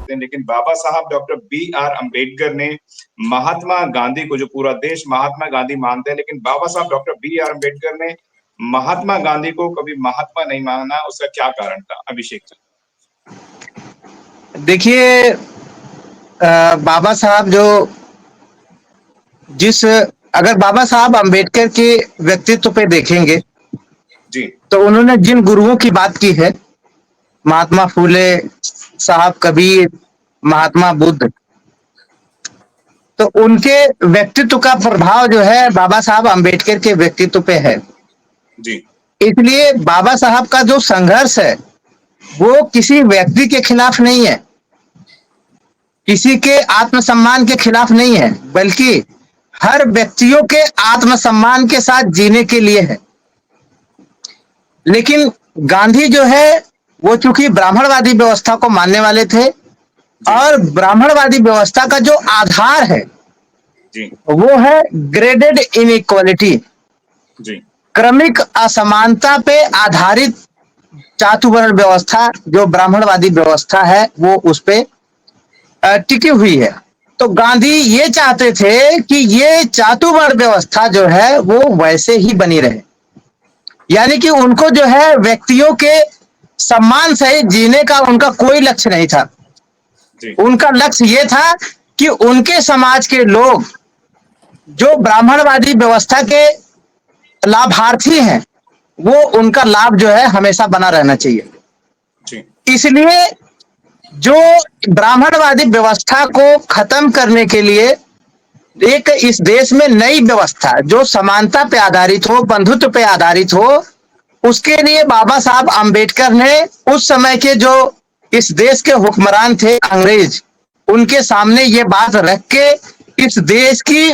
सकते हैं, लेकिन बाबा साहब डॉक्टर बी आर अम्बेडकर ने महात्मा गांधी को, जो पूरा देश महात्मा गांधी मानते हैं, लेकिन बाबा साहब डॉक्टर बी आर अम्बेडकर ने महात्मा गांधी को कभी महात्मा नहीं माना, उसका क्या कारण था? अभिषेक जी। देखिए, बाबा साहब अगर बाबा साहब अम्बेडकर के व्यक्तित्व पे देखेंगे जी। तो उन्होंने जिन गुरुओं की बात की है, महात्मा फूले साहब, कबीर, महात्मा बुद्ध, तो उनके व्यक्तित्व का प्रभाव जो है बाबा साहब अम्बेडकर के व्यक्तित्व पे है। जी। इसलिए बाबा साहब का जो संघर्ष है वो किसी व्यक्ति के खिलाफ नहीं है, किसी के आत्मसम्मान के खिलाफ नहीं है, बल्कि हर व्यक्तियों के आत्मसम्मान के साथ जीने के लिए है। लेकिन गांधी जो है वो चूंकि ब्राह्मणवादी व्यवस्था को मानने वाले थे, और ब्राह्मणवादी व्यवस्था का जो आधार है जी। वो है ग्रेडेड इनइक्वालिटी, जी। क्रमिक असमानता पे आधारित चातुवर्ण व्यवस्था जो ब्राह्मणवादी व्यवस्था है वो उस पे टिकी हुई है। तो गांधी ये चाहते थे कि ये चातुवर्ण व्यवस्था जो है वो वैसे ही बनी रहे, यानी कि उनको जो है व्यक्तियों के सम्मान से जीने का उनका कोई लक्ष्य नहीं था। उनका लक्ष्य ये था कि उनके समाज के लोग जो ब्राह्मणवादी व्यवस्था के लाभार्थी हैं वो उनका लाभ जो है हमेशा बना रहना चाहिए। इसलिए जो ब्राह्मणवादी व्यवस्था को खत्म करने के लिए एक इस देश में नई व्यवस्था जो समानता पे आधारित हो, बंधुत्व पे आधारित हो, उसके लिए बाबा साहब अम्बेडकर ने उस समय के जो इस देश के हुक्मरान थे अंग्रेज, उनके सामने ये बात रख के इस देश की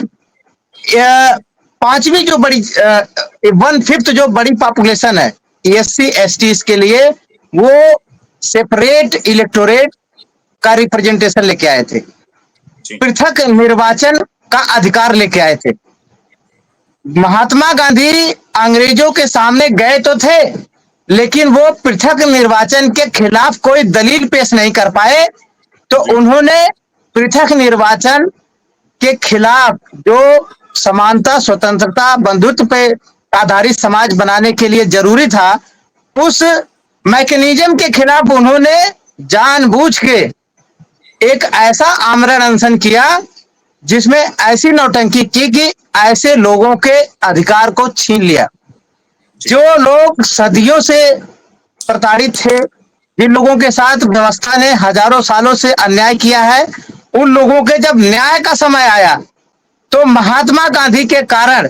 पांचवी जो बड़ी 1/5 जो बड़ी पॉपुलेशन है एससी एसटी के लिए वो सेपरेट इलेक्टोरेट का रिप्रेजेंटेशन लेके आए थे, पृथक निर्वाचन का अधिकार लेके आए थे। महात्मा गांधी अंग्रेजों के सामने गए तो थे, लेकिन वो पृथक निर्वाचन के खिलाफ कोई दलील पेश नहीं कर पाए, तो उन्होंने पृथक निर्वाचन के खिलाफ जो समानता, स्वतंत्रता, बंधुत्व पे आधारित समाज बनाने के लिए जरूरी था, उस मैकेनिज्म के खिलाफ उन्होंने जानबूझ के एक ऐसा आमरण अनशन किया जिसमें ऐसी नौटंकी की कि ऐसे लोगों के अधिकार को छीन लिया। जो लोग सदियों से प्रताड़ित थे, जिन लोगों के साथ व्यवस्था ने हजारों सालों से अन्याय किया है, उन लोगों के जब न्याय का समय आया तो महात्मा गांधी के कारण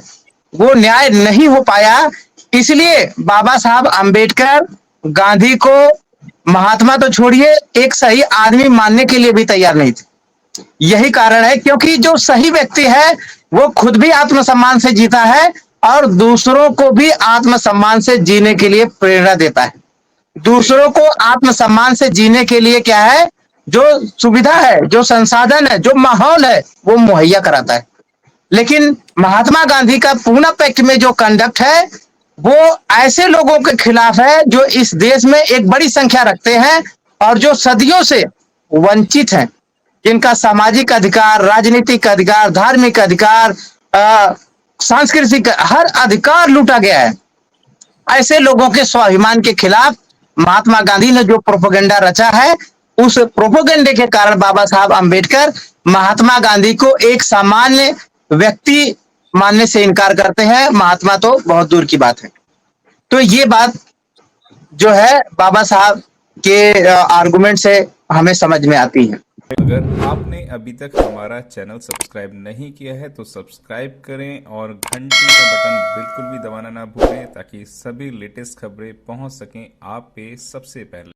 वो न्याय नहीं हो पाया। इसलिए बाबा साहब अम्बेडकर गांधी को महात्मा तो छोड़िए, एक सही आदमी मानने के लिए भी तैयार नहीं थे। यही कारण है क्योंकि जो सही व्यक्ति है वो खुद भी आत्मसम्मान से जीता है और दूसरों को भी आत्मसम्मान से जीने के लिए प्रेरणा देता है। दूसरों को आत्मसम्मान से जीने के लिए क्या है, जो सुविधा है, जो संसाधन है, जो माहौल है, वो मुहैया कराता है। लेकिन महात्मा गांधी का पूना पैक्ट में जो कंडक्ट है वो ऐसे लोगों के खिलाफ है जो इस देश में एक बड़ी संख्या रखते हैं और जो सदियों से वंचित हैं, जिनका सामाजिक अधिकार, राजनीतिक अधिकार, धार्मिक अधिकार, सांस्कृतिक हर अधिकार लूटा गया है। ऐसे लोगों के स्वाभिमान के खिलाफ महात्मा गांधी ने जो प्रोपेगेंडा रचा है, उस प्रोपेगेंडे के कारण बाबा साहब अम्बेडकर महात्मा गांधी को एक सामान्य व्यक्ति मानने से इनकार करते हैं। महात्मा तो बहुत दूर की बात है। तो ये बात जो है बाबा साहब के आर्गुमेंट से हमें समझ में आती है। अगर आपने अभी तक हमारा चैनल सब्सक्राइब नहीं किया है तो सब्सक्राइब करें और घंटी का बटन बिल्कुल भी दबाना ना भूलें ताकि सभी लेटेस्ट खबरें पहुंच सकें आप पे सबसे पहले।